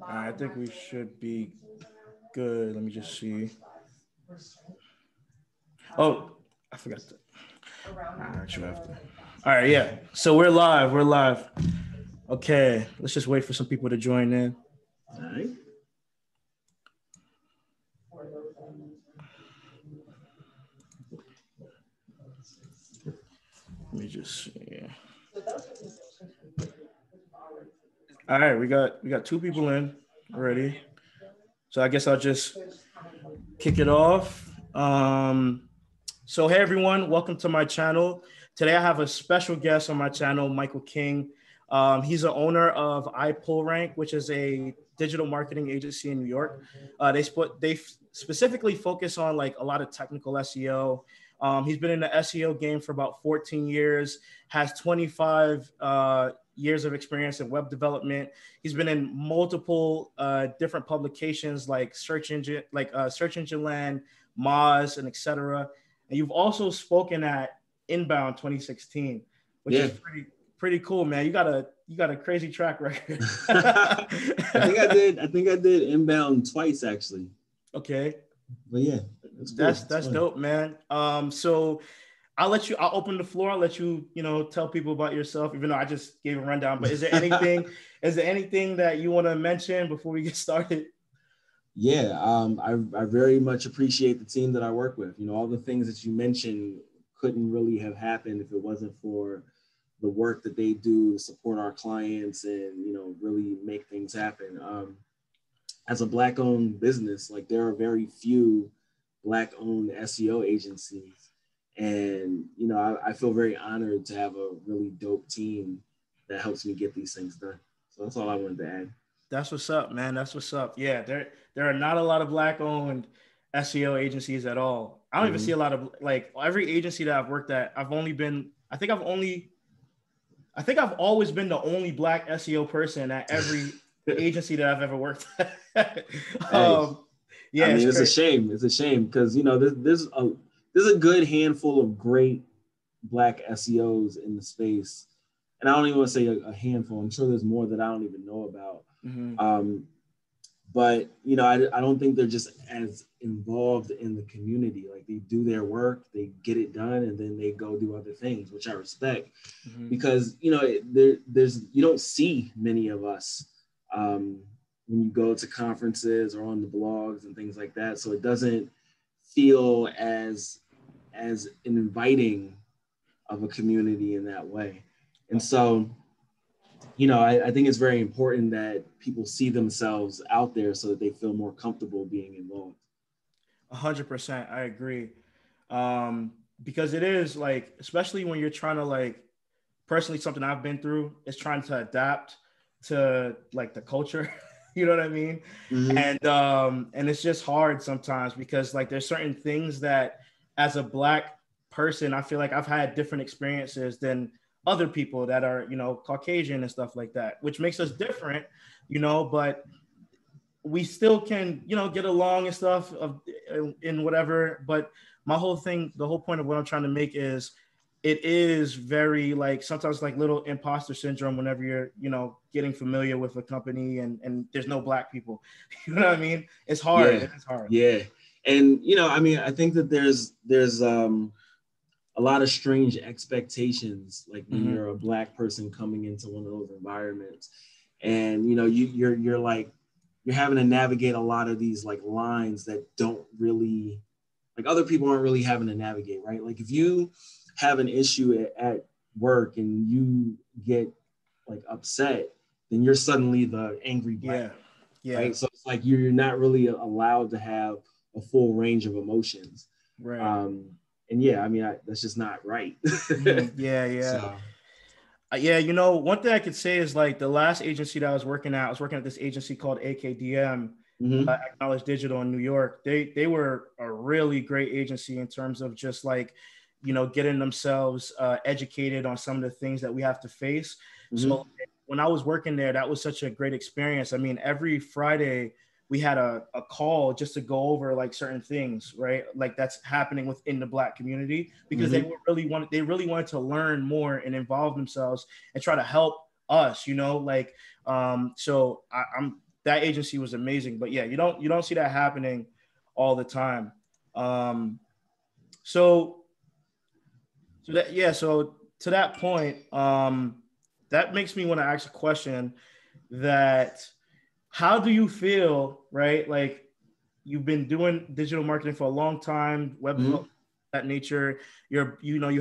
I think we should be good. Let me just see. Oh, I forgot to. All right, you have to. All right, yeah. So we're live. We're live. Okay, let's just wait for some people to join in. All right. Let me just see. All right, we got two people in already. So I guess I'll just kick it off. So hey everyone, welcome to my channel. Today I have a special guest on my channel, Michael King. He's the owner of iPullRank, which is a digital marketing agency in New York. They specifically focus on like a lot of technical SEO. He's been in the SEO game for about 14 years, has 25 years of experience in web development. He's been in multiple different publications like Search Engine Land, Moz, and etc. And you've also spoken at Inbound 2016, which is pretty cool, man. You got a crazy track record. I think I did Inbound twice actually. Okay. But yeah, that's dope, man. So I'll open the floor. I'll let you, tell people about yourself, even though I just gave a rundown. But is there anything that you want to mention before we get started? Yeah, I very much appreciate the team that I work with. All the things that you mentioned couldn't really have happened if it wasn't for the work that they do to support our clients and, really make things happen. As a Black-owned business, like there are very few Black-owned SEO agencies. And, I feel very honored to have a really dope team that helps me get these things done. So that's all I wanted to add. That's what's up, man. That's what's up. Yeah, there are not a lot of Black-owned SEO agencies at all. I don't even see a lot of, like, every agency that I've worked at, I think I've always been the only Black SEO person at every agency that I've ever worked at. Yeah, it's a shame. It's a shame because, there's a good handful of great Black SEOs in the space. And I don't even want to say a handful. I'm sure there's more that I don't even know about. But, I don't think they're just as involved in the community. Like they do their work, they get it done, and then they go do other things, which I respect because, there's you don't see many of us when you go to conferences or on the blogs and things like that. So it doesn't feel as inviting of a community in that way. And so, I think it's very important that people see themselves out there so that they feel more comfortable being involved. 100%. I agree. Because it is like, especially when you're trying to like, personally, something I've been through is trying to adapt to like the culture, you know what I mean? And it's just hard sometimes because like, there's certain things that as a Black person, I feel like I've had different experiences than other people that are, Caucasian and stuff like that, which makes us different, but we still can, get along and stuff in whatever. But the whole point of what I'm trying to make is it is very like sometimes like little imposter syndrome whenever you're, getting familiar with a company and there's no Black people, you know what I mean? It's hard. Yeah. It's hard. Yeah. And, I think that there's a lot of strange expectations, like when you're a Black person coming into one of those environments, and you're having to navigate a lot of these like lines that don't really, like other people aren't really having to navigate, right? Like if you have an issue at work and you get like upset, then you're suddenly the angry Black, right? So it's like you're not really allowed to have a full range of emotions, right? And that's just not right. So. One thing I could say is like the last agency that I was working at this agency called AKDM, Acknowledge Digital in New York. They were a really great agency in terms of just like, getting themselves educated on some of the things that we have to face. So when I was working there, that was such a great experience. I mean, every Friday we had a call just to go over like certain things, right? Like that's happening within the Black community, because they really wanted to learn more and involve themselves and try to help us, like, so I'm that agency was amazing. But yeah, you don't see that happening all the time. So so to that point, that makes me want to ask a question that how do you feel, right? Like you've been doing digital marketing for a long time, web development, that nature. You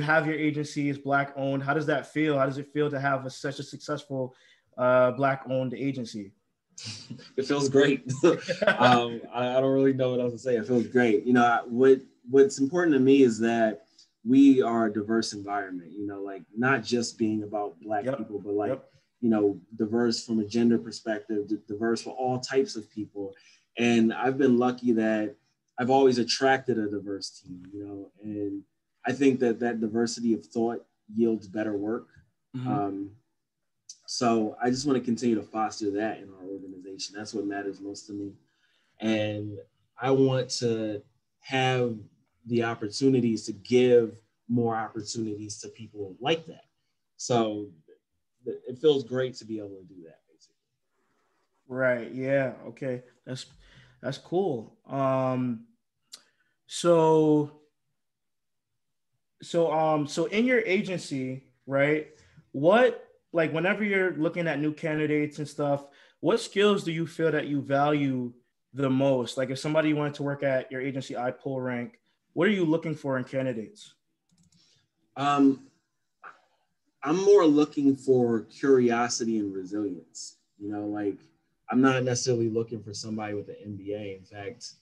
have your agency is Black owned. How does that feel? How does it feel to have such a successful Black owned agency? It feels great. I don't really know what else to say. It feels great. What's important to me is that we are a diverse environment, like not just being about Black people, but like, diverse from a gender perspective, diverse for all types of people. And I've been lucky that I've always attracted a diverse team, and I think that diversity of thought yields better work. So I just want to continue to foster that in our organization. That's what matters most to me. And I want to have the opportunities to give more opportunities to people like that. So it feels great to be able to do that, basically. Right. Yeah. Okay. That's cool. So in your agency, right? What, like, whenever you're looking at new candidates and stuff, what skills do you feel that you value the most? Like, if somebody wanted to work at your agency, iPullRank, what are you looking for in candidates? I'm more looking for curiosity and resilience. Like I'm not necessarily looking for somebody with an MBA. In fact,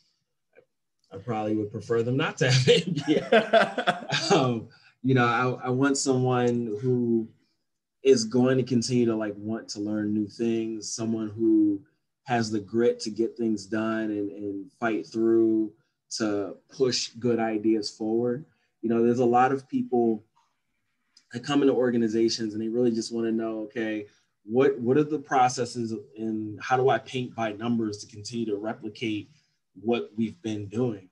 I probably would prefer them not to have an MBA. I want someone who is going to continue to like want to learn new things, someone who has the grit to get things done and fight through to push good ideas forward. There's a lot of people that come into organizations and they really just want to know, okay, what are the processes and how do I paint by numbers to continue to replicate what we've been doing?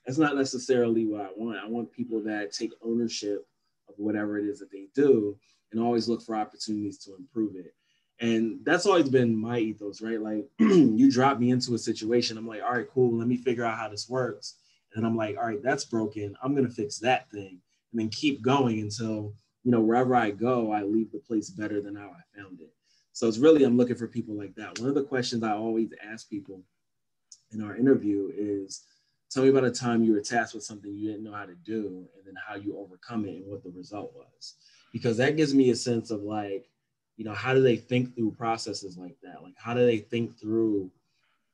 That's not necessarily what I want. I want people that take ownership of whatever it is that they do and always look for opportunities to improve it. And that's always been my ethos, right? Like you drop me into a situation, I'm like, all right, cool, let me figure out how this works. And I'm like, all right, that's broken. I'm going to fix that thing and then keep going until, wherever I go, I leave the place better than how I found it. So it's really, I'm looking for people like that. One of the questions I always ask people in our interview is, tell me about a time you were tasked with something you didn't know how to do and then how you overcome it and what the result was. Because that gives me a sense of like, how do they think through processes like that? Like, how do they think through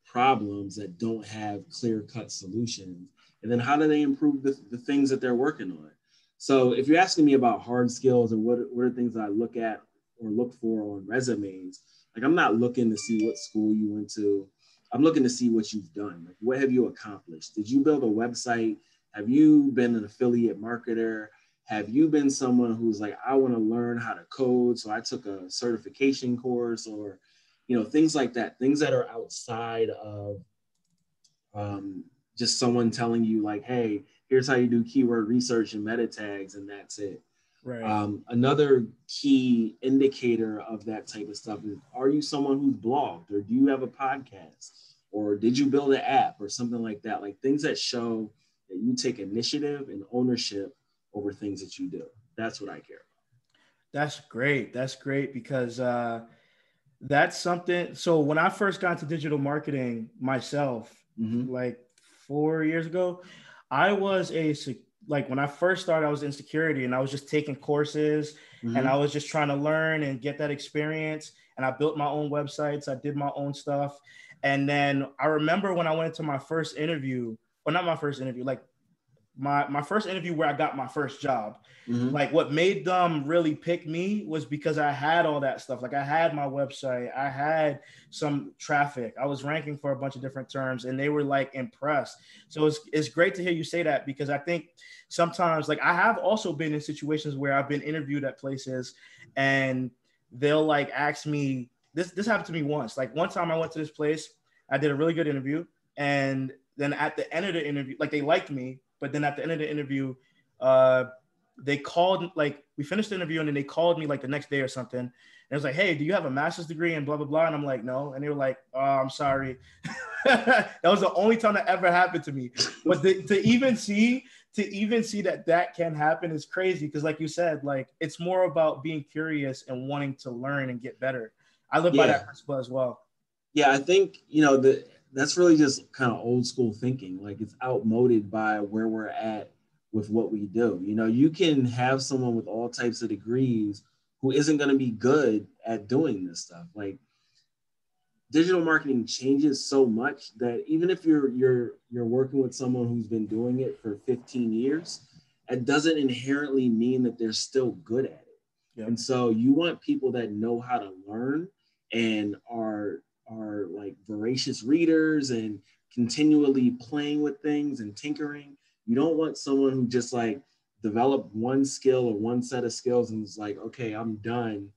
problems that don't have clear-cut solutions? And then how do they improve the things that they're working on? So if you're asking me about hard skills and what are things that I look at or look for on resumes, like I'm not looking to see what school you went to. I'm looking to see what you've done. Like, what have you accomplished? Did you build a website? Have you been an affiliate marketer? Have you been someone who's like, I want to learn how to code, so I took a certification course, or, things like that, things that are outside of just someone telling you like, hey, here's how you do keyword research and meta tags, and that's it. Right. Another key indicator of that type of stuff is, are you someone who's blogged, or do you have a podcast, or did you build an app or something like that? Like things that show that you take initiative and ownership over things that you do. That's what I care about. That's great. That's great because that's something. So when I first got into digital marketing myself, like 4 years ago, I was when I first started, I was in security and I was just taking courses and I was just trying to learn and get that experience. And I built my own websites. I did my own stuff. And then I remember when I went to my first interview, or not my first interview, like my first interview where I got my first job. Like what made them really pick me was because I had all that stuff. Like I had my website, I had some traffic, I was ranking for a bunch of different terms, and they were like impressed. So it's great to hear you say that, because I think sometimes, like, I have also been in situations where I've been interviewed at places and they'll like ask me, this happened to me once. Like one time I went to this place, I did a really good interview. And then at the end of the interview, like they liked me, but then at the end of the interview, they called, like we finished the interview and then they called me like the next day or something. And it was like, hey, do you have a master's degree and blah, blah, blah. And I'm like, no. And they were like, oh, I'm sorry. That was the only time that ever happened to me. But to even see that can happen is crazy. Because like you said, like it's more about being curious and wanting to learn and get better. I live by that principle as well. Yeah, I think, that's really just kind of old school thinking. Like it's outmoded by where we're at with what we do. You can have someone with all types of degrees who isn't going to be good at doing this stuff. Like digital marketing changes so much that even if you're working with someone who's been doing it for 15 years, it doesn't inherently mean that they're still good at it. Yep. And so you want people that know how to learn and are like voracious readers and continually playing with things and tinkering. You don't want someone who just like developed one skill or one set of skills and is like, okay, I'm done.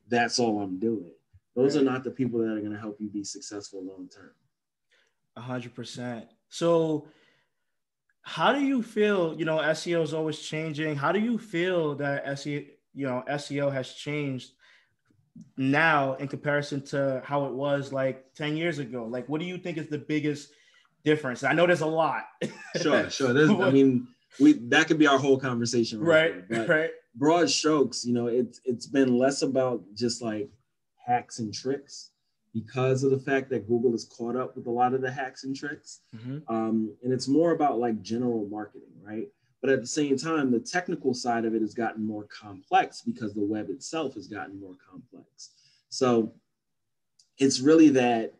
That's all I'm doing. Those are not the people that are going to help you be successful long term. 100%. So how do you feel, SEO is always changing. How do you feel that SEO has changed now in comparison to how it was like 10 years ago? Like, what do you think is the biggest difference? I know there's a lot. Sure. That could be our whole conversation. Right. Broad strokes, it's been less about just like hacks and tricks because of the fact that Google is caught up with a lot of the hacks and tricks. Mm-hmm. And it's more about like general marketing, right? But at the same time, the technical side of it has gotten more complex because the web itself has gotten more complex. So it's really that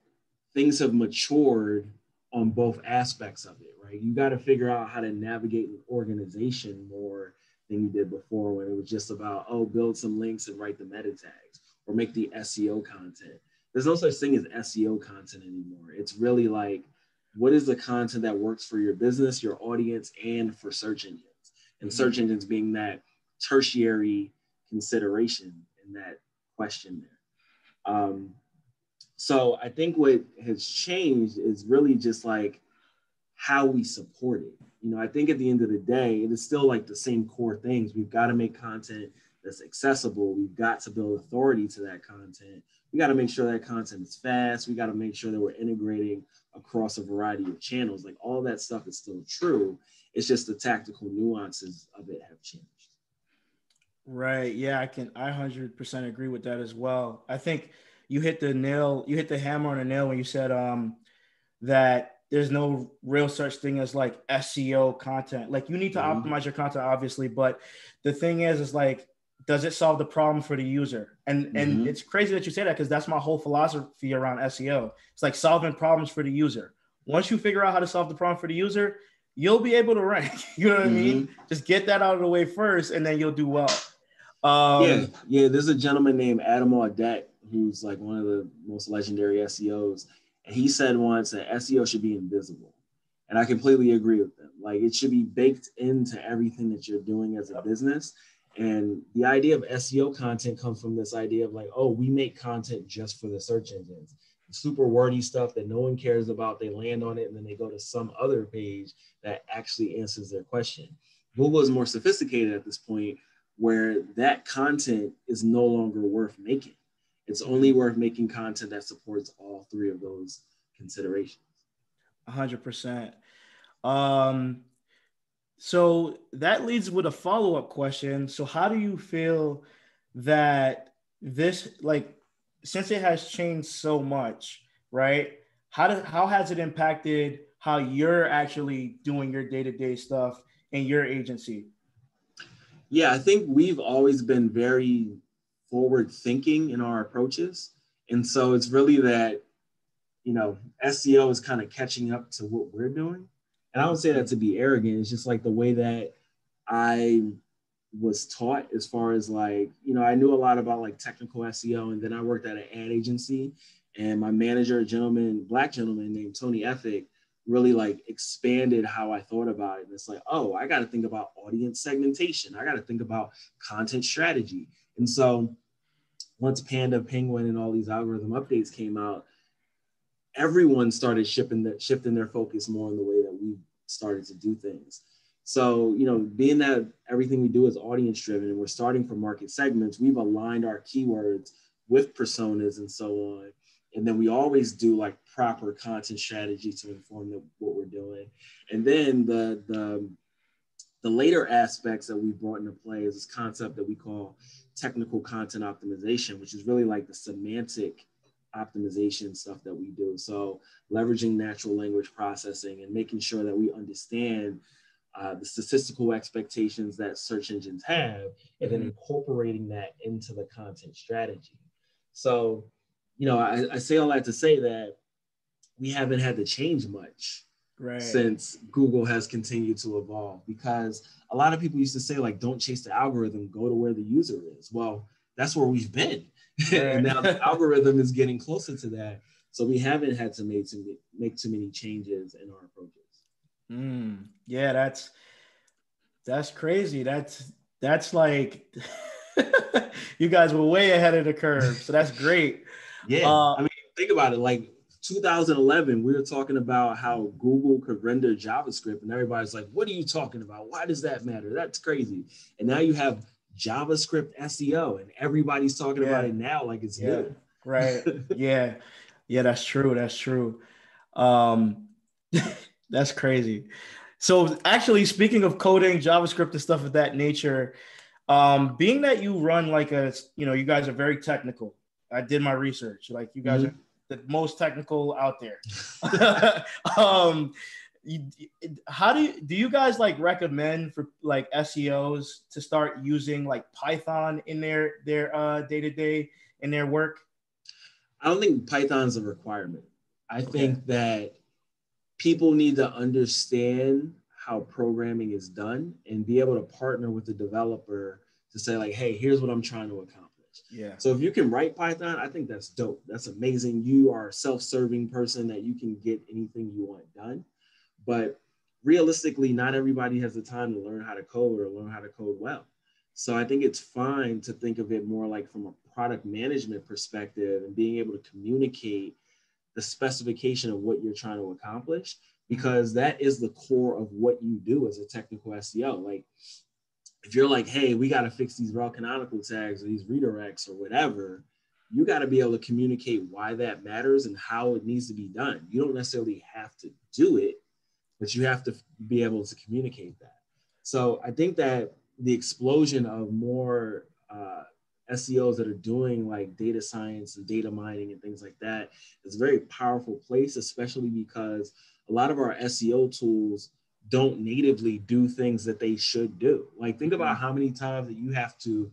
things have matured on both aspects of it, right? You got to figure out how to navigate an organization more than you did before when it was just about, build some links and write the meta tags or make the SEO content. There's no such thing as SEO content anymore. It's really like, what is the content that works for your business, your audience, and for search engines? And search engines being that tertiary consideration in that question there. So I think what has changed is really just like how we support it. I think at the end of the day, it is still like the same core things. We've got to make content that's accessible. We've got to build authority to that content. We got to make sure that content is fast. We got to make sure that we're integrating across a variety of channels. Like all that stuff is still true. It's just the tactical nuances of it have changed. Right. Yeah, I 100% agree with that as well. I think you hit the hammer on the nail when you said that there's no real such thing as like SEO content. Like you need to optimize your content, obviously, but the thing is like, does it solve the problem for the user? And it's crazy that you say that because that's my whole philosophy around SEO. It's like solving problems for the user. Once you figure out how to solve the problem for the user, you'll be able to rank. You know what I mean? Just get that out of the way first, and then you'll do well. Yeah. There's a gentleman named Adam Audette who's like one of the most legendary SEOs, and he said once that SEO should be invisible, and I completely agree with him. Like it should be baked into everything that you're doing as a business. And the idea of SEO content comes from this idea of like, we make content just for the search engines. Super wordy stuff that no one cares about. They land on it and then they go to some other page that actually answers their question. Google is more sophisticated at this point where that content is no longer worth making. It's only worth making content that supports all three of those considerations. 100%. So that leads with a follow-up question. So how do you feel that this, like, since it has changed so much, right? How has it impacted how you're actually doing your day-to-day stuff in your agency? Yeah, I think we've always been very forward thinking in our approaches. And so it's really that, SEO is kind of catching up to what we're doing. And I don't say that to be arrogant. It's just like the way that I was taught as far as like, I knew a lot about like technical SEO, and then I worked at an ad agency, and my manager, black gentleman named Tony Ethic, really like expanded how I thought about it. And it's like, I got to think about audience segmentation. I got to think about content strategy. And so once Panda, Penguin, and all these algorithm updates came out, everyone started shifting their focus more in the way that we started to do things. So, you know, being that everything we do is audience driven and we're starting from market segments, we've aligned our keywords with personas and so on. And then we always do like proper content strategy to inform what we're doing. And then the later aspects that we brought into play is this concept that we call technical content optimization, which is really like the semantic optimization stuff that we do. So leveraging natural language processing and making sure that we understand the statistical expectations that search engines have, and then incorporating that into the content strategy. So, you know, I say all that to say that we haven't had to change much since Google has continued to evolve, because a lot of people used to say, like, don't chase the algorithm, go to where the user is. Well, that's where we've been. And now the algorithm is getting closer to that. So we haven't had to make too many changes in our approaches. Yeah, that's crazy. That's like you guys were way ahead of the curve. So that's great. Yeah. I mean, think about it. Like 2011, we were talking about how Google could render JavaScript, and everybody's like, what are you talking about? Why does that matter? That's crazy. And now you have JavaScript SEO, and everybody's talking about it now like it's new. Right. Yeah, that's true. That's true. That's crazy. So actually, speaking of coding, JavaScript and stuff of that nature, being that you run like you guys are very technical. I did my research. Like you guys are the most technical out there. How do you guys like recommend for like SEOs to start using like Python in their day-to-day in their work? I don't think Python's a requirement. I think that people need to understand how programming is done and be able to partner with the developer to say like, hey, here's what I'm trying to accomplish. Yeah. So if you can write Python, I think that's dope. That's amazing. You are a self-serving person that you can get anything you want done. But realistically, not everybody has the time to learn how to code or learn how to code well. So I think it's fine to think of it more like from a product management perspective and being able to communicate the specification of what you're trying to accomplish, because that is the core of what you do as a technical SEO. Like if you're like, hey, we got to fix these raw canonical tags or these redirects or whatever, you got to be able to communicate why that matters and how it needs to be done. You don't necessarily have to do it, but you have to be able to communicate that. So I think that the explosion of more SEOs that are doing like data science and data mining and things like that is a very powerful place, especially because a lot of our SEO tools don't natively do things that they should do. Like think about how many times that you have to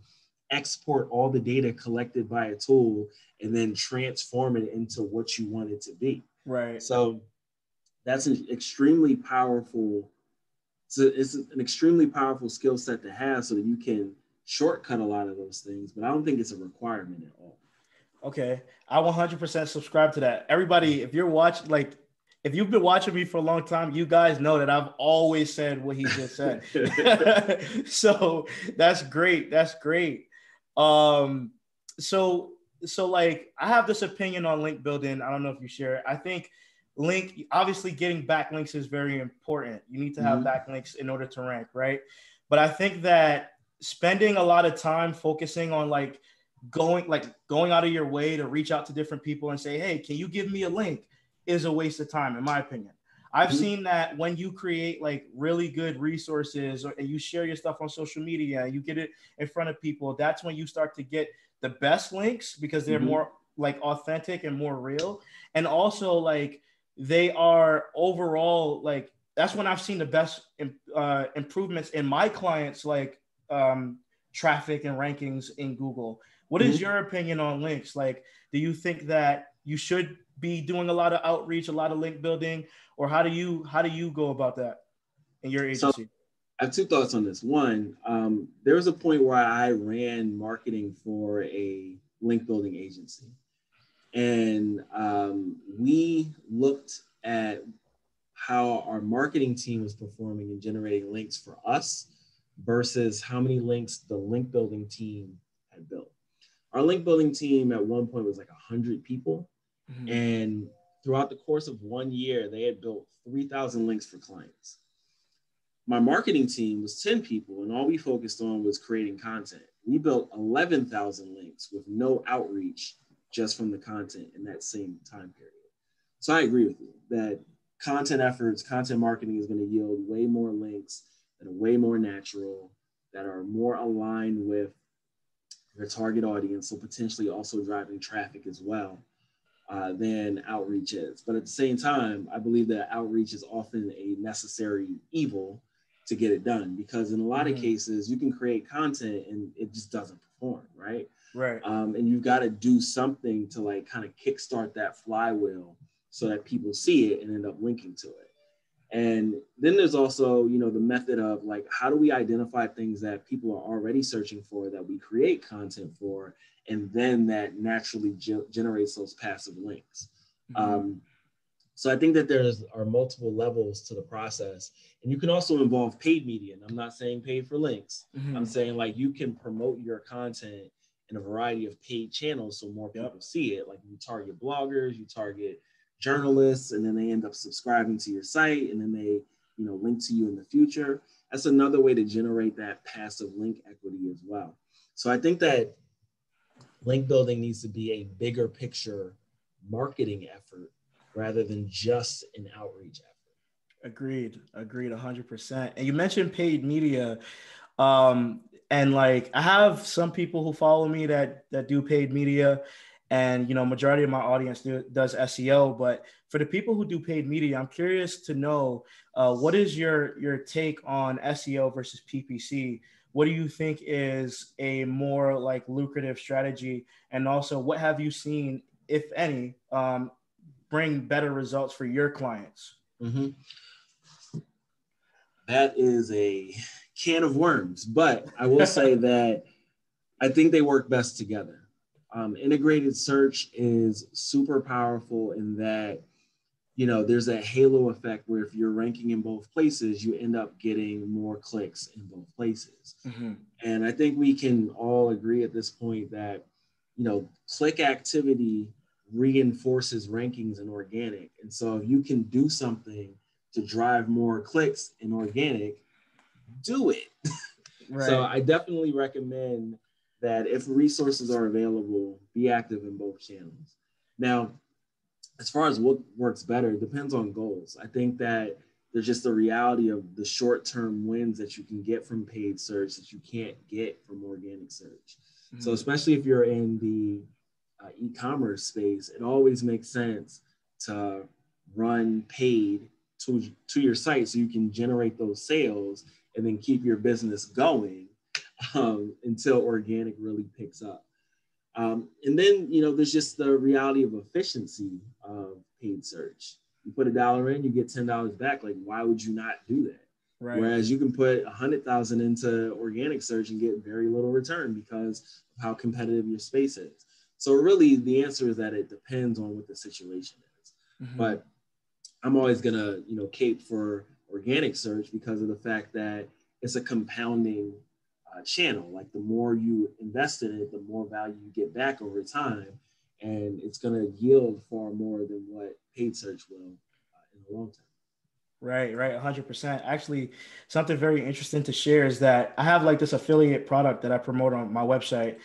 export all the data collected by a tool and then transform it into what you want it to be. Right. So that's an extremely powerful, it's an extremely powerful skill set to have so that you can shortcut a lot of those things, but I don't think it's a requirement at all. Okay. I 100% subscribe to that. Everybody, if you're watching, like, if you've been watching me for a long time, you guys know that I've always said what he just said. So that's great. That's great. So like I have this opinion on link building. I don't know if you share it. I think obviously getting backlinks is very important. You need to have backlinks in order to rank, right? But I think that spending a lot of time focusing on like going out of your way to reach out to different people and say, hey, can you give me a link, is a waste of time, in my opinion. I've seen that when you create like really good resources and you share your stuff on social media and you get it in front of people, that's when you start to get the best links because they're more like authentic and more real. And also like they are overall, like that's when I've seen the best improvements in my clients, like traffic and rankings in Google. What is your opinion on links? Like, do you think that you should be doing a lot of outreach, a lot of link building, or how do you go about that in your agency? So I have two thoughts on this. One, there was a point where I ran marketing for a link building agency, and we looked at how our marketing team was performing and generating links for us versus how many links the link building team built. Our link building team at one point was like 100 people. And throughout the course of 1 year, they had built 3,000 links for clients. My marketing team was 10 people, and all we focused on was creating content. We built 11,000 links with no outreach, just from the content in that same time period. So I agree with you that content efforts, content marketing is going to yield way more links that are way more natural, that are more aligned with your target audience, so potentially also driving traffic as well, than outreach is. But at the same time, I believe that outreach is often a necessary evil to get it done, because in a lot of cases, you can create content and it just doesn't perform, right? Right. And you've got to do something to like kind of kickstart that flywheel so that people see it and end up linking to it. And then there's also, you know, the method of like, how do we identify things that people are already searching for, that we create content for, and then that naturally generates those passive links. So I think that there are multiple levels to the process, and you can also involve paid media. And I'm not saying paid for links. I'm saying like you can promote your content in a variety of paid channels so more people see it. Like you target bloggers, you target journalists, and then they end up subscribing to your site, and then they, you know, link to you in the future. That's another way to generate that passive link equity as well. So I think that link building needs to be a bigger picture marketing effort rather than just an outreach effort. Agreed 100%. And you mentioned paid media. And like, I have some people who follow me that do paid media, and, you know, majority of my audience does SEO. But for the people who do paid media, I'm curious to know, what is your take on SEO versus PPC? What do you think is a more like lucrative strategy? And also, what have you seen, if any, bring better results for your clients? That is a can of worms, but I will say that I think they work best together. Integrated search is super powerful in that, you know, there's a halo effect where if you're ranking in both places, you end up getting more clicks in both places. And I think we can all agree at this point that, you know, click activity reinforces rankings in organic. And so if you can do something to drive more clicks in organic, do it. Right. So I definitely recommend that if resources are available, be active in both channels. Now, as far as what works better, it depends on goals. I think that there's just the reality of the short-term wins that you can get from paid search that you can't get from organic search. So especially if you're in the e-commerce space, it always makes sense to run paid to your site so you can generate those sales and then keep your business going until organic really picks up. And then, you know, there's just the reality of efficiency of paid search. You put $1 in, you get $10 back. Like, why would you not do that? Right. Whereas you can put 100,000 into organic search and get very little return because of how competitive your space is. So really the answer is that it depends on what the situation is. But I'm always gonna, you know, cape for organic search because of the fact that it's a compounding channel. Like the more you invest in it, the more value you get back over time, and it's gonna yield far more than what paid search will in the long term. Right, 100%. Actually, something very interesting to share is that I have like this affiliate product that I promote on my website,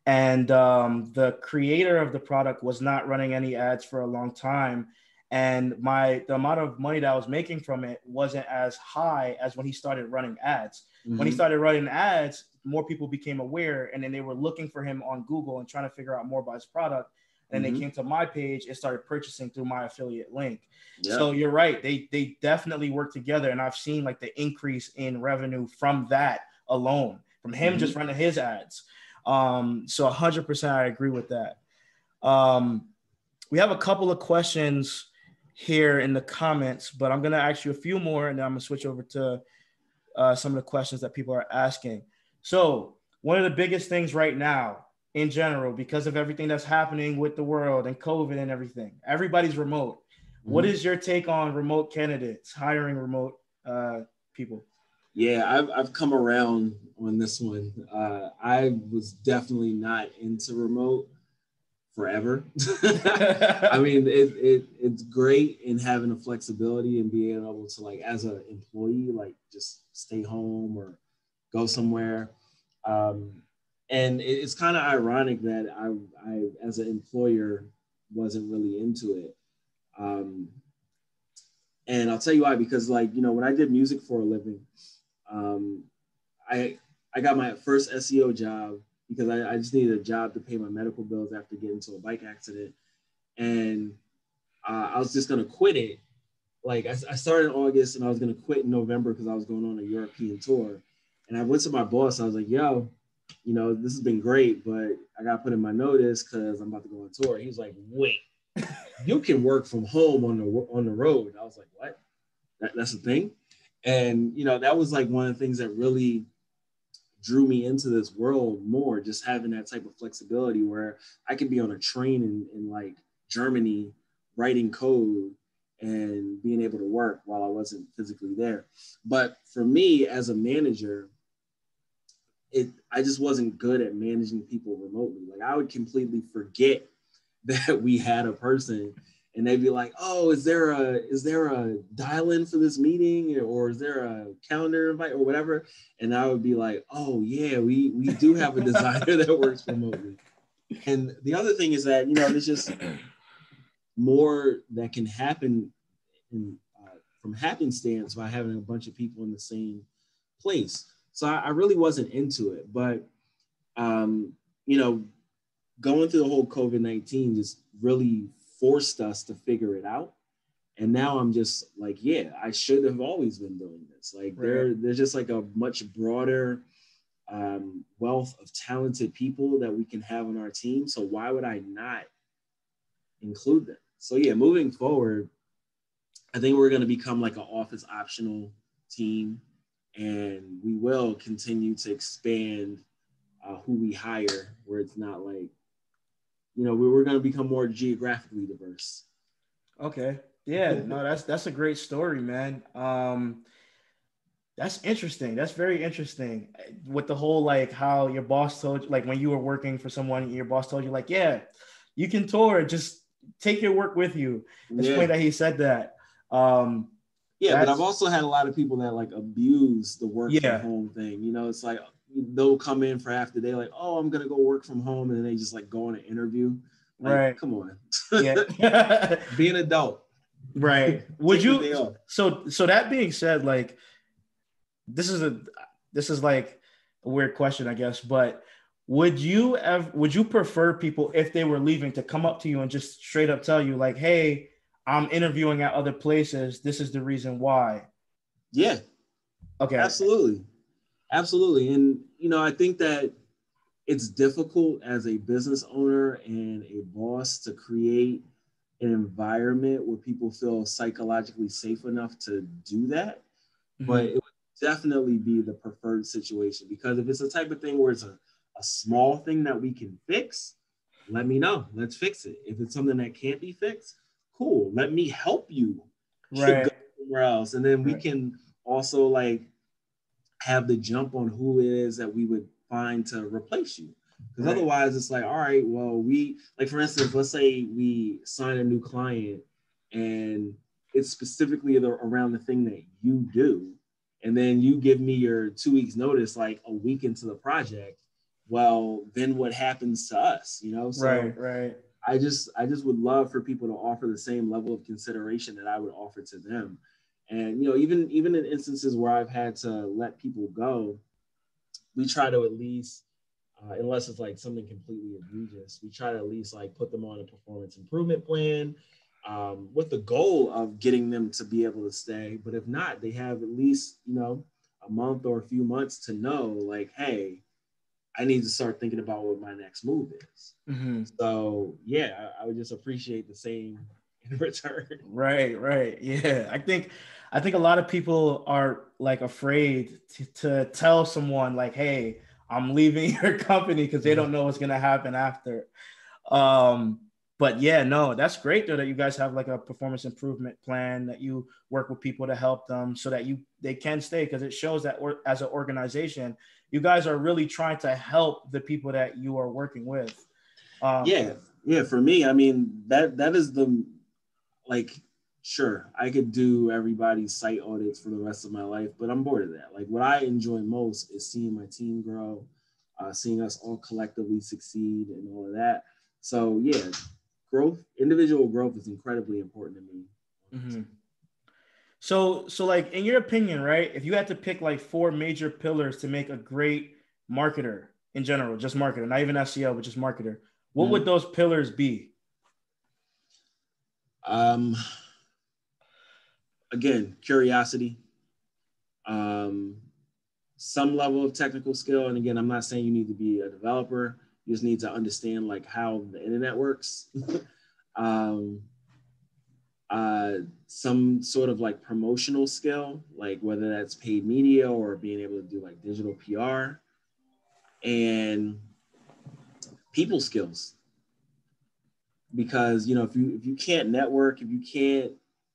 and the creator of the product was not running any ads for a long time. And the amount of money that I was making from it wasn't as high as when he started running ads. When he started running ads, more people became aware, and then they were looking for him on Google and trying to figure out more about his product. And they came to my page and started purchasing through my affiliate link. Yep. So you're right. They definitely work together. And I've seen like the increase in revenue from that alone, from him just running his ads. So 100% I agree with that. We have a couple of questions here in the comments, but I'm going to ask you a few more, and then I'm going to switch over to some of the questions that people are asking. So one of the biggest things right now in general, because of everything that's happening with the world and COVID and everything, everybody's remote. What is your take on remote candidates, hiring remote people? Yeah, I've come around on this one. I was definitely not into remote forever. I mean, it's great in having the flexibility and being able to, like, as an employee, like, just stay home or go somewhere. And it's kind of ironic that I, as an employer, wasn't really into it. And I'll tell you why, because, like, when I did music for a living, I got my first SEO job because I just needed a job to pay my medical bills after getting into a bike accident. And I was just going to quit it. Like, I started in August and I was going to quit in November because I was going on a European tour. And I went to my boss. I was like, yo, this has been great, but I got to put in my notice because I'm about to go on tour. He was like, wait, you can work from home on the road. I was like, what? That's a thing? And, that was like one of the things that really drew me into this world more, just having that type of flexibility where I could be on a train in like Germany writing code and being able to work while I wasn't physically there. But for me as a manager, I just wasn't good at managing people remotely. Like, I would completely forget that we had a person, and they'd be like, oh, is there a dial-in for this meeting, or is there a calendar invite or whatever? And I would be like, oh yeah, we do have a designer that works remotely. And the other thing is that, there's just more that can happen from happenstance by having a bunch of people in the same place. So I really wasn't into it, but going through the whole COVID-19 just really forced us to figure it out. And now I'm just like, yeah, I should have always been doing this. Like, right. There's just like a much broader wealth of talented people that we can have on our team. So why would I not include them? So yeah, moving forward, I think we're going to become like an office optional team, and we will continue to expand who we hire, where it's not like, we're going to become more geographically diverse. Okay. Yeah, no, that's a great story, man. That's interesting. That's very interesting. With the whole, like, how your boss told you, like, when you were working for someone, your boss told you, like, yeah, you can tour, just take your work with you. It's funny that he said that. But I've also had a lot of people that, like, abuse the work from home thing. It's like they'll come in for half the day, like, oh, I'm gonna go work from home, and then they just like go on an interview. Like, right? Come on, be an adult. Right? Would you? So that being said, like, this is like a weird question, I guess, but would you prefer people, if they were leaving, to come up to you and just straight up tell you, like, hey, I'm interviewing at other places, this is the reason why? Yeah. Okay. Absolutely. And, I think that it's difficult as a business owner and a boss to create an environment where people feel psychologically safe enough to do that. Mm-hmm. But it would definitely be the preferred situation, because if it's the type of thing where it's a small thing that we can fix, let me know. Let's fix it. If it's something that can't be fixed, cool. Let me help you go somewhere else. And then we can also, like, have the jump on who it is that we would find to replace you. Because otherwise it's like, all right, well, like, for instance, let's say we sign a new client and it's specifically around the thing that you do. And then you give me your 2 weeks notice, like a week into the project. Well, then what happens to us, So right. I just would love for people to offer the same level of consideration that I would offer to them. And, even in instances where I've had to let people go, we try to at least, unless it's like something completely egregious, we try to at least, like, put them on a performance improvement plan with the goal of getting them to be able to stay. But if not, they have at least, a month or a few months to know, like, hey, I need to start thinking about what my next move is. Mm-hmm. So yeah, I would just appreciate the same in return. Right. Yeah. I think a lot of people are, like, afraid to tell someone, like, hey, I'm leaving your company, because they don't know what's going to happen after. But yeah, no, that's great though, that you guys have, like, a performance improvement plan, that you work with people to help them so that they can stay, because it shows that as an organization, you guys are really trying to help the people that you are working with. Yeah. Yeah, for me, I mean, that is the, like, sure, I could do everybody's site audits for the rest of my life, but I'm bored of that. Like, what I enjoy most is seeing my team grow, seeing us all collectively succeed and all of that. So yeah, individual growth is incredibly important to me. Mm-hmm. So like in your opinion, right? If you had to pick like four major pillars to make a great marketer in general, just marketer, not even SEO, but just marketer, what would those pillars be? Um, Again, curiosity, um, some level of technical skill. And again, I'm not saying you need to be a developer. You just need to understand like how the internet works. um, some sort of like promotional skill, like whether that's paid media or being able to do like digital PR, and people skills. Because if you can't network, if you can't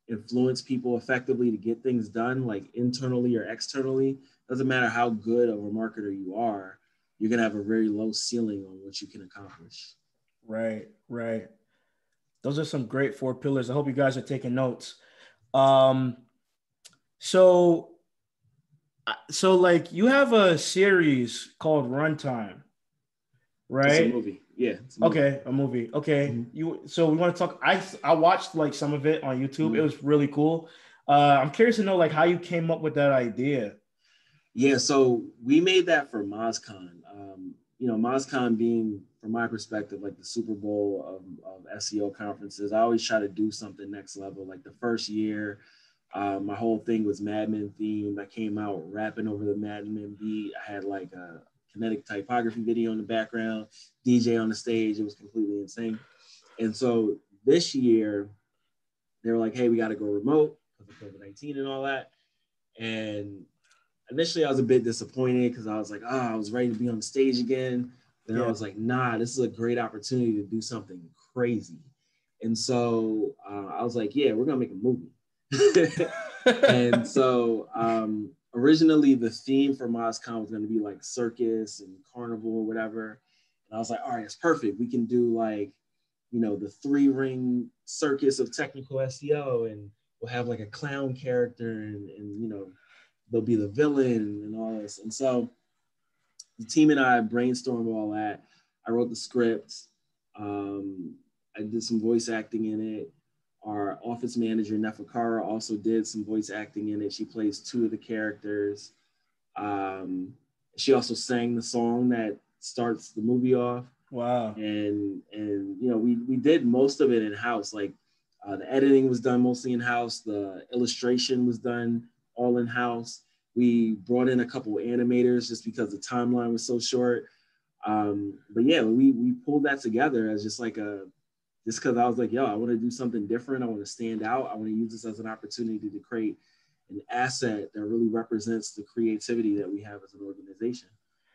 influence people effectively to get things done, like internally or externally, doesn't matter how good of a marketer you are, you're gonna have a very low ceiling on what you can accomplish. Right, right. Those are some great four pillars. I hope you guys are taking notes. Um, so so like you have a series called Runtime, It's a right? movie. Yeah, it's a movie. Okay, a movie. Okay. Mm-hmm. So we want to talk. I watched like some of it on YouTube. It Mm-hmm. was really cool. I'm curious to know like how you came up with that idea. Yeah, so we made that for MozCon. MozCon being, from my perspective, like the Super Bowl of SEO conferences. I always try to do something next level. Like the first year, my whole thing was Mad Men themed. I came out rapping over the Mad Men beat. I had like a kinetic typography video in the background, DJ on the stage. It was completely insane. And so this year, they were like, hey, we got to go remote because of COVID-19 and all that. And initially I was a bit disappointed because I was like, I was ready to be on the stage again. Then I was like, nah, this is a great opportunity to do something crazy. And so I was like, yeah, we're going to make a movie. And so originally the theme for MozCon was going to be like circus and carnival or whatever. And I was like, all right, it's perfect. We can do like, the 3-ring circus of technical SEO, and we'll have like a clown character and they'll be the villain and all this. And so the team and I brainstormed all that. I wrote the script. I did some voice acting in it. Our office manager, Nefakara, also did some voice acting in it. She plays 2 of the characters. She also sang the song that starts the movie off. Wow. And we did most of it in house. Like the editing was done mostly in house. The illustration was done all in house. We brought in a couple of animators just because the timeline was so short. But yeah, we pulled that together as just because I was like, yo, I want to do something different. I want to stand out. I want to use this as an opportunity to create an asset that really represents the creativity that we have as an organization.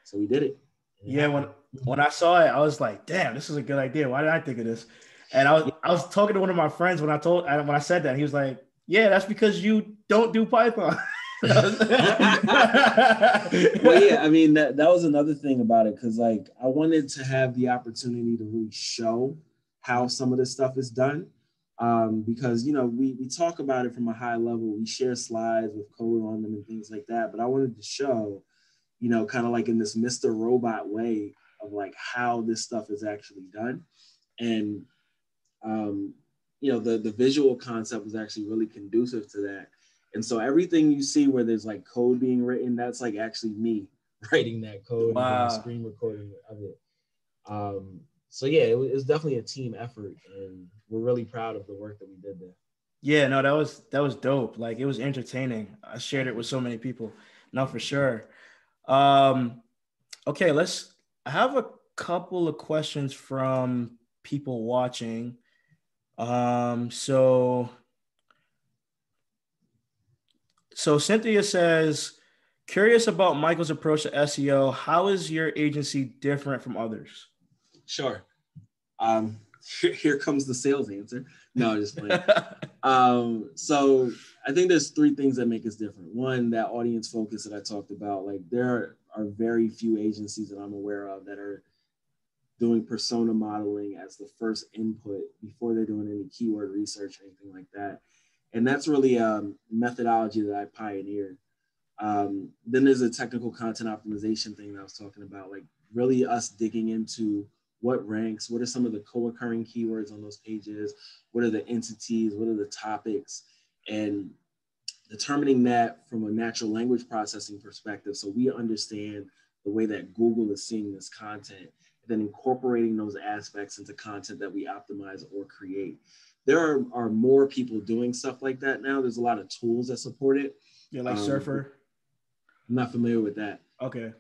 So we did it. Yeah, when I saw it, I was like, damn, this is a good idea. Why did I think of this? And I was talking to one of my friends when I said that. He was like, yeah, that's because you don't do Python. Well, yeah, I mean that was another thing about it, because like I wanted to have the opportunity to really show how some of this stuff is done, because we talk about it from a high level. We share slides with code on them and things like that, but I wanted to show, kind of like in this Mr. Robot way of like how this stuff is actually done. And the visual concept was actually really conducive to that. And so everything you see where there's like code being written, that's like actually me writing that code. Wow. And doing a screen recording of it. So yeah, it was definitely a team effort, and we're really proud of the work that we did there. Yeah, no, that was dope. Like it was entertaining. I shared it with so many people. No, for sure. Okay, I have a couple of questions from people watching. So Cynthia says, curious about Michael's approach to SEO. How is your agency different from others? Sure. Here comes the sales answer. No, just playing. So I think there's 3 things that make us different. One, that audience focus that I talked about. Like there are very few agencies that I'm aware of that are doing persona modeling as the first input before they're doing any keyword research or anything like that. And that's really a methodology that I pioneered. Then there's a technical content optimization thing that I was talking about, like really us digging into what ranks, what are some of the co-occurring keywords on those pages, what are the entities, what are the topics, and determining that from a natural language processing perspective so we understand the way that Google is seeing this content, and then incorporating those aspects into content that we optimize or create. There are more people doing stuff like that now. There's a lot of tools that support it. Yeah, like Surfer. I'm not familiar with that. Okay.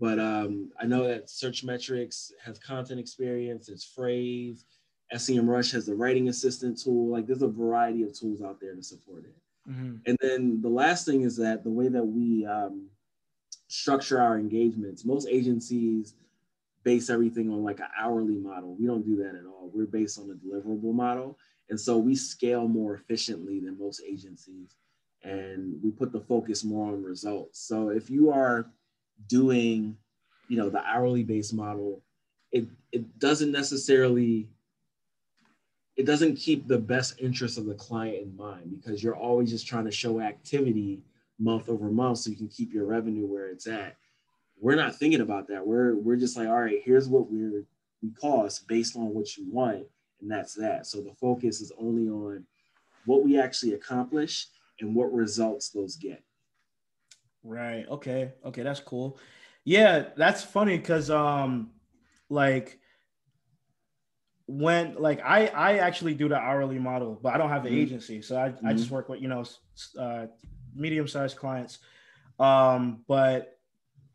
But I know that Search Metrics has content experience, there's Phrase, SEMrush has the writing assistant tool. Like there's a variety of tools out there to support it. Mm-hmm. And then the last thing is that the way that we structure our engagements, most agencies base everything on like an hourly model. We don't do that at all. We're based on a deliverable model. And so we scale more efficiently than most agencies. And we put the focus more on results. So if you are doing, the hourly based model, it doesn't keep the best interest of the client in mind, because you're always just trying to show activity month over month so you can keep your revenue where it's at. We're not thinking about that. We're just like, all right, here's what we cost based on what you want, and that's that. So the focus is only on what we actually accomplish and what results those get. Right. Okay, that's cool. Yeah, that's funny because like when like I actually do the hourly model, but I don't have an agency, so I just work with medium-sized clients. But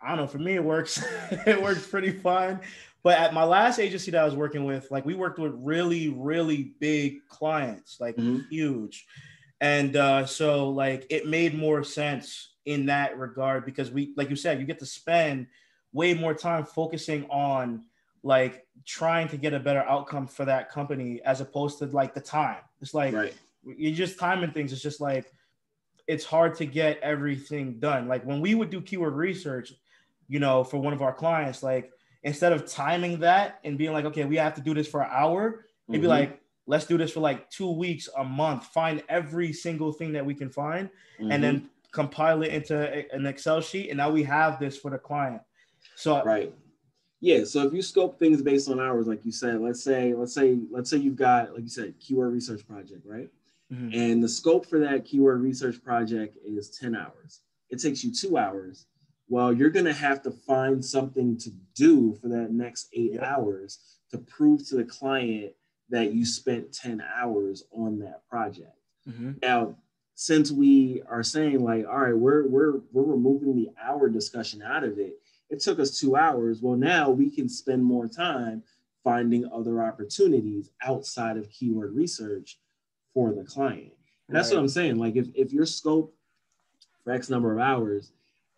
I don't know, for me it works. It works pretty fine. But at my last agency that I was working with, like we worked with really, really big clients, like huge. And so like it made more sense in that regard, because we, like you said, you get to spend way more time focusing on like trying to get a better outcome for that company, as opposed to like the time. It's like you're just timing things. It's just like it's hard to get everything done. Like when we would do keyword research, for one of our clients, like instead of timing that and being like, okay, we have to do this for an hour, it'd be like, let's do this for like 2 weeks, a month, find every single thing that we can find, and then compile it into an Excel sheet. And now we have this for the client. So, yeah. So if you scope things based on hours, like you said, let's say you've got, like you said, keyword research project, right? And the scope for that keyword research project is 10 hours. It takes you 2 hours. Well, you're going to have to find something to do for that next 8 hours to prove to the client that you spent 10 hours on that project. Now, since we are saying like, all right, we're removing the hour discussion out of it, it took us 2 hours. Well, now we can spend more time finding other opportunities outside of keyword research for the client. And that's what I'm saying. Like if your scope for X number of hours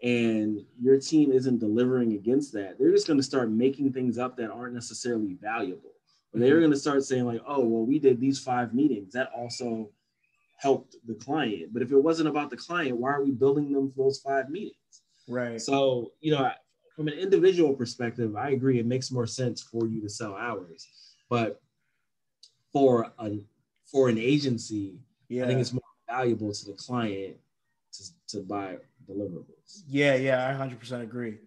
and your team isn't delivering against that, they're just going to start making things up that aren't necessarily valuable. But they're going to start saying like, oh, well, we did these 5 meetings. That also helped the client. But if it wasn't about the client, why are we building them for those 5 meetings? Right. So, from an individual perspective, I agree. It makes more sense for you to sell hours. But for an agency, I think it's more valuable to the client to buy deliverables. Yeah, I 100% agree.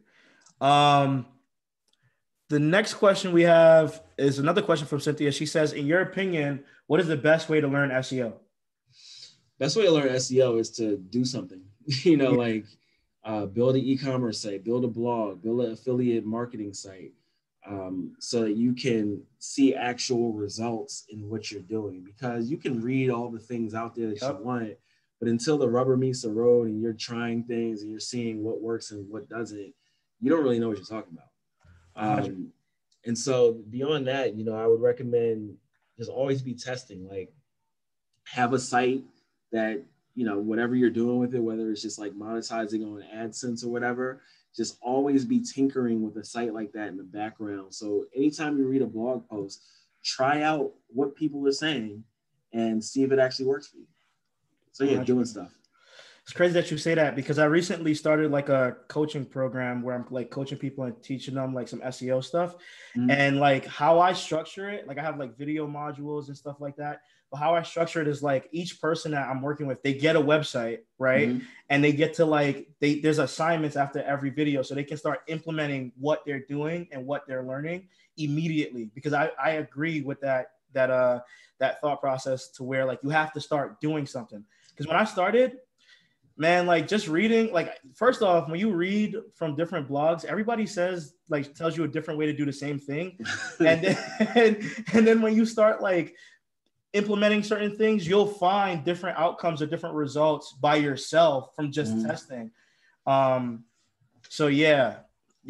The next question we have is another question from Cynthia. She says, in your opinion, what is the best way to learn SEO? Best way to learn SEO is to do something, like build an e-commerce site, build a blog, build an affiliate marketing site, so that you can see actual results in what you're doing. Because you can read all the things out there that you want, but until the rubber meets the road and you're trying things and you're seeing what works and what doesn't, you don't really know what you're talking about. And so beyond that, I would recommend just always be testing, like have a site that, whatever you're doing with it, whether it's just like monetizing on AdSense or whatever, just always be tinkering with a site like that in the background. So anytime you read a blog post, try out what people are saying and see if it actually works for you. So yeah, doing stuff. It's crazy that you say that because I recently started like a coaching program where I'm like coaching people and teaching them like some SEO stuff. Mm-hmm. And like how I structure it, like I have like video modules and stuff like that. But how I structure it is like each person that I'm working with, they get a website, right? Mm-hmm. And they get to like there's assignments after every video, so they can start implementing what they're doing and what they're learning immediately. Because I agree with that thought process to where like you have to start doing something. Because when I started, man, like just reading, like first off, when you read from different blogs, everybody says like tells you a different way to do the same thing. And then and then when you start like implementing certain things, you'll find different outcomes or different results by yourself from just testing. So yeah,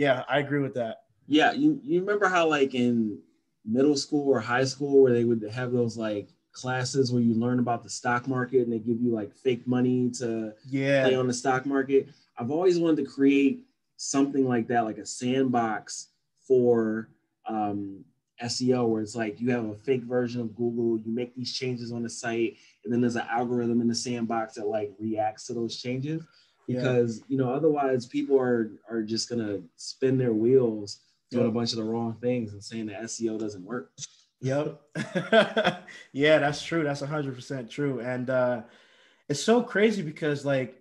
I agree with that. Yeah, you remember how like in middle school or high school where they would have those like classes where you learn about the stock market and they give you like fake money to play on the stock market? I've always wanted to create something like that, like a sandbox for SEO, where it's like you have a fake version of Google, you make these changes on the site, and then there's an algorithm in the sandbox that like reacts to those changes. Because you know, otherwise people are just gonna spin their wheels doing a bunch of the wrong things and saying that SEO doesn't work. Yep. Yeah, that's true. That's 100% true. And it's so crazy because like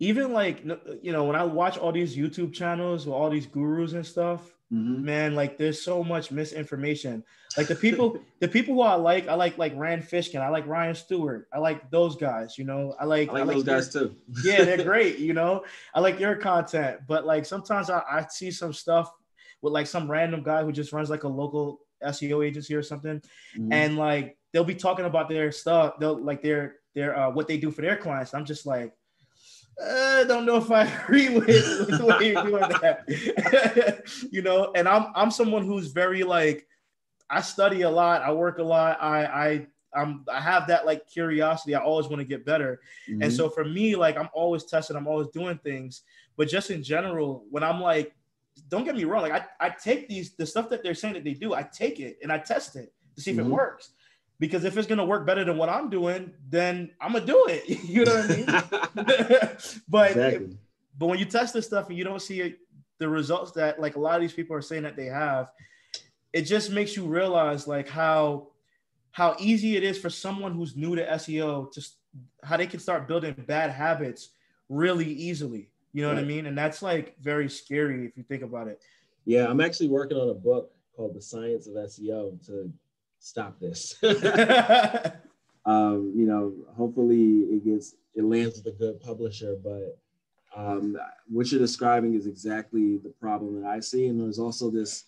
even like, you know, when I watch all these YouTube channels with all these gurus and stuff, man, like there's so much misinformation. Like the people who I like Rand Fishkin, I like Ryan Stewart, I like those guys, you know, I like those guys too. Yeah, they're great, you know, I like your content, but like sometimes I see some stuff with like some random guy who just runs like a local SEO agency or something, and like they'll be talking about their stuff, they'll like their what they do for their clients. I'm just like, I don't know if I agree with the way you're doing that. You know, and I'm someone who's very like, I study a lot, I work a lot, I have that like curiosity. I always want to get better. And so for me, like I'm always testing, I'm always doing things. But just in general, when I'm like, don't get me wrong, like I take the stuff that they're saying that they do, I take it and I test it to see if it works. Because if it's gonna work better than what I'm doing, then I'm gonna do it. You know what I mean? But when you test this stuff and you don't see the results that like a lot of these people are saying that they have, it just makes you realize like how easy it is for someone who's new to SEO to how they can start building bad habits really easily. You know what I mean? And that's like very scary if you think about it. Yeah, I'm actually working on a book called The Science of SEO to stop this. You know, hopefully it lands with a good publisher, but what you're describing is exactly the problem that I see. And there's also this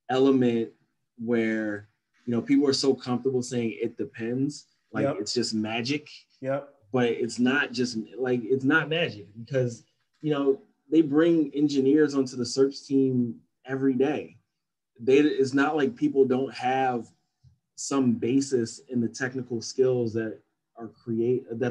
element where, you know, people are so comfortable saying it depends, like it's just magic. But it's not just like, it's not magic, because, you know, they bring engineers onto the search team every day. It's not like people don't have some basis in the technical skills that are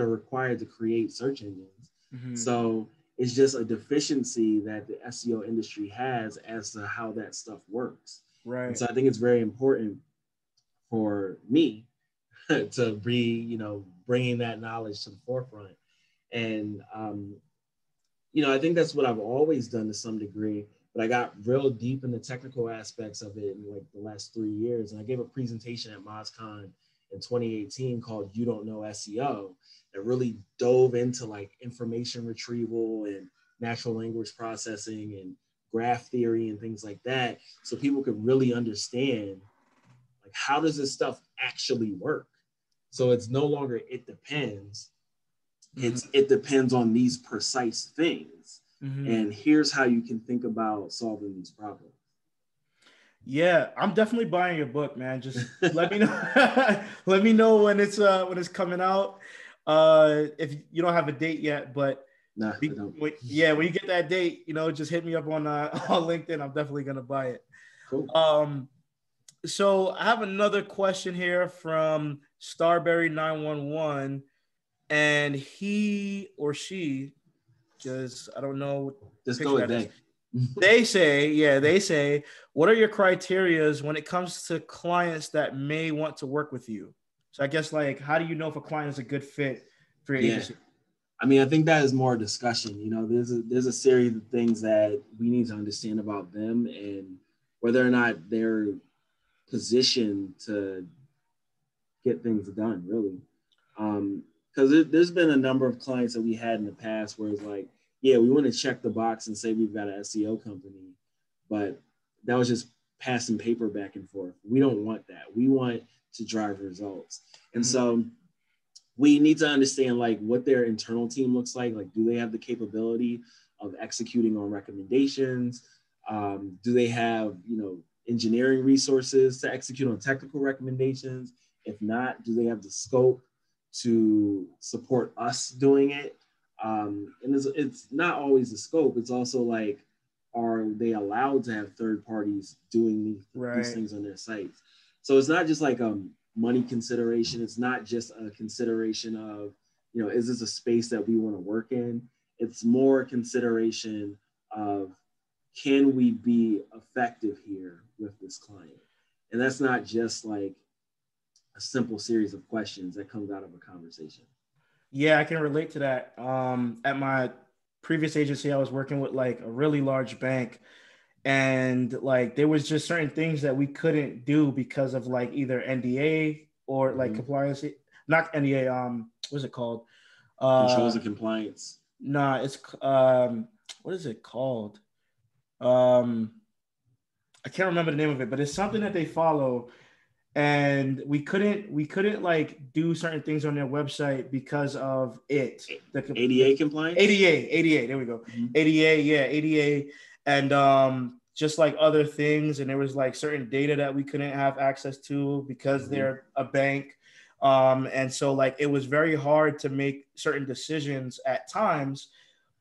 required to create search engines. So it's just a deficiency that the SEO industry has as to how that stuff works. And so I think it's very important for me to be, you know, bringing that knowledge to the forefront. And, you know, I think that's what I've always done to some degree, but I got real deep in the technical aspects of it in like the last 3 years. And I gave a presentation at MozCon in 2018 called You Don't Know SEO that really dove into like information retrieval and natural language processing and graph theory and things like that. So people could really understand like, how does this stuff actually work? So it's no longer, it depends. It depends on these precise things. And here's how you can think about solving these problems. Yeah, I'm definitely buying your book, man. Just let me know. Let me know when it's coming out. If you don't have a date yet, but when you get that date, you know, just hit me up on LinkedIn. I'm definitely gonna buy it. Cool. So I have another question here from Starberry 911, and he or she, because I don't know. Just go with they. They say, what are your criterias when it comes to clients that may want to work with you? So I guess like, how do you know if a client is a good fit for your agency? I mean, I think that is more discussion. You know, there's a series of things that we need to understand about them and whether or not they're positioned to get things done, really. Because there's been a number of clients that we had in the past where it's like, yeah, we want to check the box and say we've got an SEO company, but that was just passing paper back and forth. We don't want that. We want to drive results. And so we need to understand like what their internal team looks like. Like, do they have the capability of executing on recommendations? Do they have, engineering resources to execute on technical recommendations? If not, do they have the scope to support us doing it? And it's not always the scope. It's also like, are they allowed to have third parties doing these things on their sites? So it's not just like money consideration. It's not just a consideration of, is this a space that we want to work in? It's more a consideration of, can we be effective here with this client? And that's not just like a simple series of questions that comes out of a conversation. Yeah, I can relate to that. At my previous agency, I was working with like a really large bank, and like there was just certain things that we couldn't do because of like either NDA or like compliance, not NDA. What's it called? Controls and compliance. Nah, it's what is it called? I can't remember the name of it, but it's something that they follow, and we couldn't like do certain things on their website because of it. The ADA compliance. ADA. There we go. ADA, yeah, ADA, and just like other things, and there was like certain data that we couldn't have access to because they're a bank, and so like it was very hard to make certain decisions at times.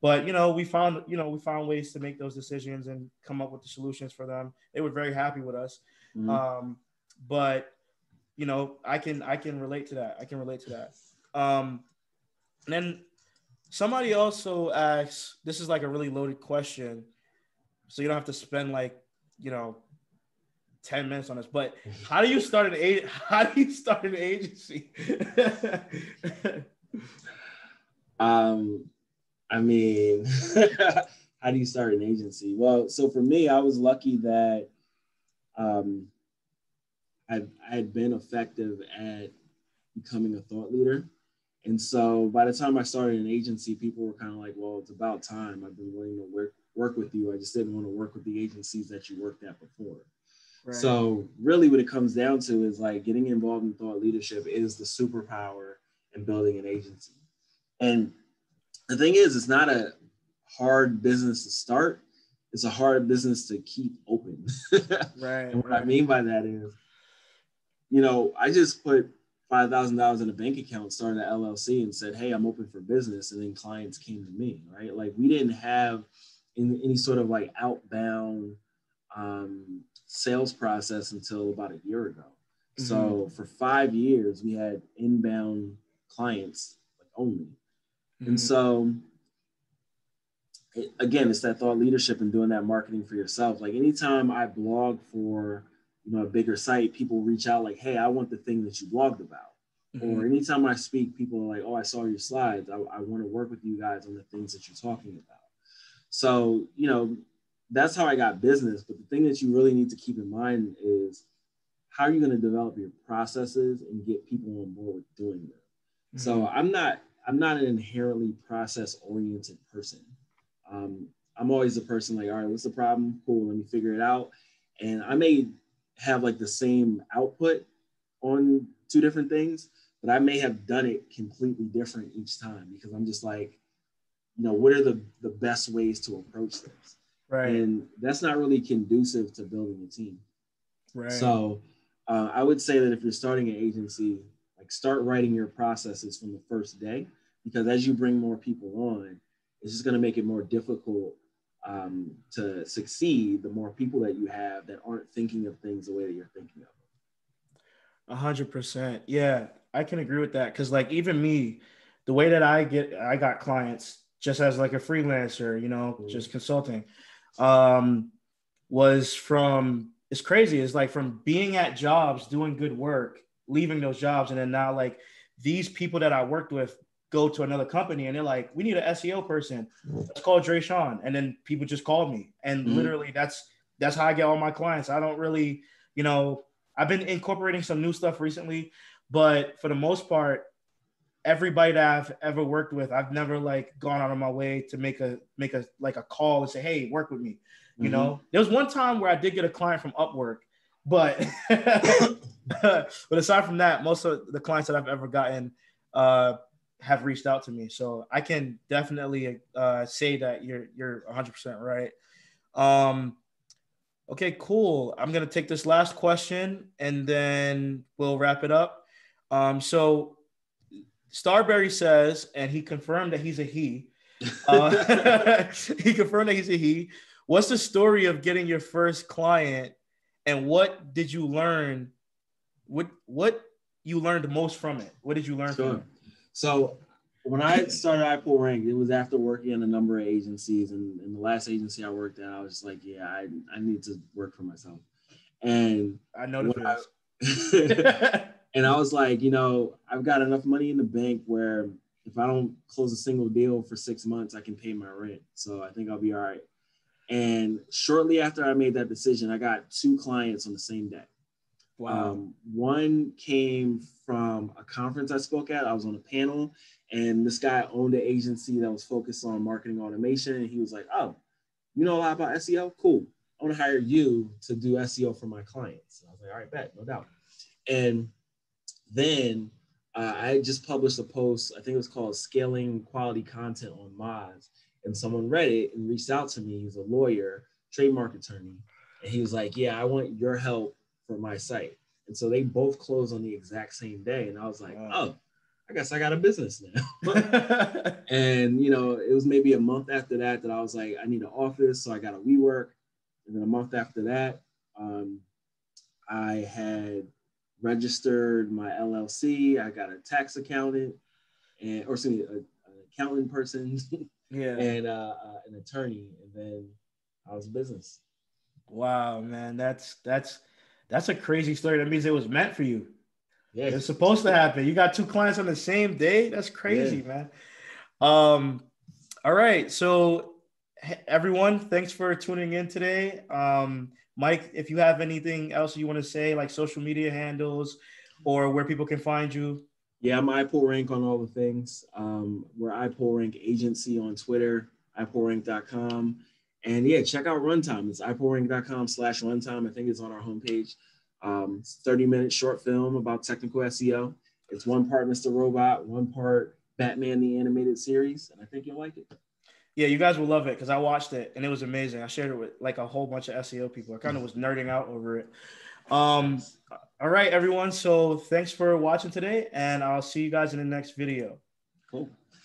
But we found ways to make those decisions and come up with the solutions for them. They were very happy with us. But I can relate to that. And then somebody also asks, this is like a really loaded question, so you don't have to spend like 10 minutes on this, but how do you start an agency? I mean, how do you start an agency? Well, so for me, I was lucky that I had been effective at becoming a thought leader. And so by the time I started an agency, people were kind of like, well, it's about time. I've been willing to work with you. I just didn't want to work with the agencies that you worked at before. Right. So really what it comes down to is like getting involved in thought leadership is the superpower in building an agency. And the thing is, it's not a hard business to start. It's a hard business to keep open. Right. And what I mean by that is, I just put $5,000 in a bank account, started an LLC and said, hey, I'm open for business. And then clients came to me, right? Like we didn't have any sort of like outbound sales process until about a year ago. So for 5 years, we had inbound clients like only. And so, again, it's that thought leadership and doing that marketing for yourself. Like anytime I blog for, a bigger site, people reach out like, hey, I want the thing that you blogged about. Or anytime I speak, people are like, oh, I saw your slides. I want to work with you guys on the things that you're talking about. So, that's how I got business. But the thing that you really need to keep in mind is how are you going to develop your processes and get people on board with doing them? So I'm not an inherently process-oriented person. I'm always the person like, all right, what's the problem? Cool, let me figure it out. And I may have like the same output on two different things, but I may have done it completely different each time because I'm just like, what are the best ways to approach this? Right. And that's not really conducive to building a team. Right. So I would say that if you're starting an agency, like start writing your processes from the first day, because as you bring more people on, it's just going to make it more difficult to succeed the more people that you have that aren't thinking of things the way that you're thinking of them. 100%. Yeah, I can agree with that. Cause like even me, the way that I got clients just as like a freelancer, just consulting, was from, it's crazy. It's like from being at jobs, doing good work, leaving those jobs. And then now like these people that I worked with go to another company and they're like, we need an SEO person. Let's call Dre Sean. And then people just called me. And literally that's how I get all my clients. I don't really, I've been incorporating some new stuff recently, but for the most part, everybody that I've ever worked with, I've never like gone out of my way to make a call and say, hey, work with me. You know, there was one time where I did get a client from Upwork, but but aside from that, most of the clients that I've ever gotten have reached out to me. So I can definitely say that you're 100% right. Okay, cool. I'm gonna take this last question and then we'll wrap it up. So Starberry says, and he confirmed that he's a he. He confirmed that he's a he. What's the story of getting your first client, and what did you learn? What you learned most from it? What did you learn from it? So when I started iPullRank, it was after working in a number of agencies, and in the last agency I worked at, I was just like, yeah, I need to work for myself. And I know the and I was like, I've got enough money in the bank where if I don't close a single deal for 6 months, I can pay my rent. So I think I'll be all right. And shortly after I made that decision, I got 2 clients on the same day. Wow. One came from a conference I spoke at. I was on a panel, and this guy owned an agency that was focused on marketing automation. And he was like, oh, you know a lot about SEO? Cool. I want to hire you to do SEO for my clients. And I was like, all right, bet, no doubt. And then I just published a post, I think it was called Scaling Quality Content on Moz. And someone read it and reached out to me. He's a lawyer, trademark attorney. And he was like, yeah, I want your help for my site. And so they both closed on the exact same day. And I was like, oh, I guess I got a business now. And, it was maybe a month after that I was like, I need an office. So I got a WeWork. And then a month after that, I had registered my LLC. I got a tax accountant an accountant person. Yeah. And an attorney, and then I was business. Wow, man, that's a crazy story. That means it was meant for you. Yeah, it's supposed to happen. You got 2 clients on the same day. That's crazy, man. All right, so everyone, thanks for tuning in today. Mike, if you have anything else you want to say, like social media handles or where people can find you. Yeah, I'm iPullRank on all the things. We're iPullRank Agency on Twitter, iPullRank.com. And yeah, check out Runtime. It's iPullRank.com/runtime. I think it's on our homepage. It's a 30-minute short film about technical SEO. It's 1 part Mr. Robot, 1 part Batman the Animated Series, and I think you'll like it. Yeah, you guys will love it because I watched it and it was amazing. I shared it with like a whole bunch of SEO people. I kind of was nerding out over it. All right, everyone. So thanks for watching today, and I'll see you guys in the next video. Cool.